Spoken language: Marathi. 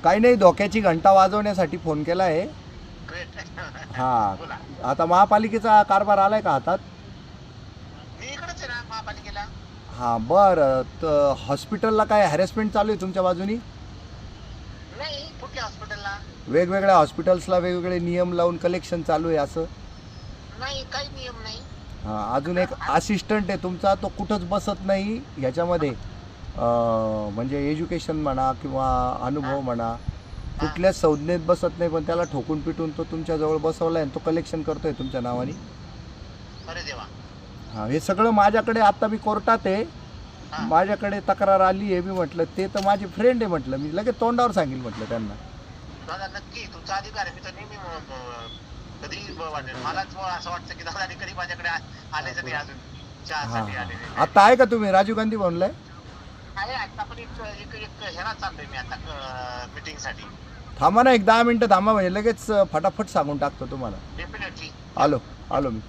काही नाही, धोक्याची घंटा वाजवण्यासाठी फोन केला आहे. हां, बोला. आता महापालिकेचा कारभार आलाय का हातात? मी इकडेच आहे ना महापालिकेला. हां, बरं. तर हॉस्पिटलला काय हॅरेसमेंट चालू आहे तुमच्या बाजूनी? नाही, कुठल्या हॉस्पिटलला? वेगवेगळ्या हॉस्पिटल्सला वेगवेगळे नियम लावून कलेक्शन चालू आहे असं? नाही, काही नियम नाही. हां, अजून एक असिस्टंट आहे तुमचा, तो कुठंच बसत नाही ह्याच्यामध्ये, म्हणजे एज्युकेशन म्हणा किंवा अनुभव म्हणा, कुठल्याच संज्ञेत बसत नाही, पण त्याला ठोकून पिटून तो तुमच्याजवळ बसवला आहे आणि तो कलेक्शन करतोय तुमच्या नावाने. अरे देवा. हां, हे सगळं माझ्याकडे, आता मी कोर्टात आहे, हा. माझ्याकडे तक्रार आली आहे. मी म्हटलं ते तर माझे फ्रेंड आहे, म्हटलं मी लगेच तोंडावर सांगेल म्हटलं त्यांना. दादा नक्की तुमचा अधिकार आहे. मी तर नेहमी कधी वाटेल मलाच असं वाटतं की दादा कधी माझ्याकडे आलेच नाही अजून हां चहासाठी हां, आलेले. आता आहे का तुम्ही राजीव गांधी भवनला आहे? आहे आता पण एक ह्याला चाललोय मी आता मीटिंगसाठी. थांबा ना, एक 10 मिनटं थांबा, म्हणजे लगेच फटाफट सांगून टाकतो तुम्हाला. डेफिनेटली. आलो मी.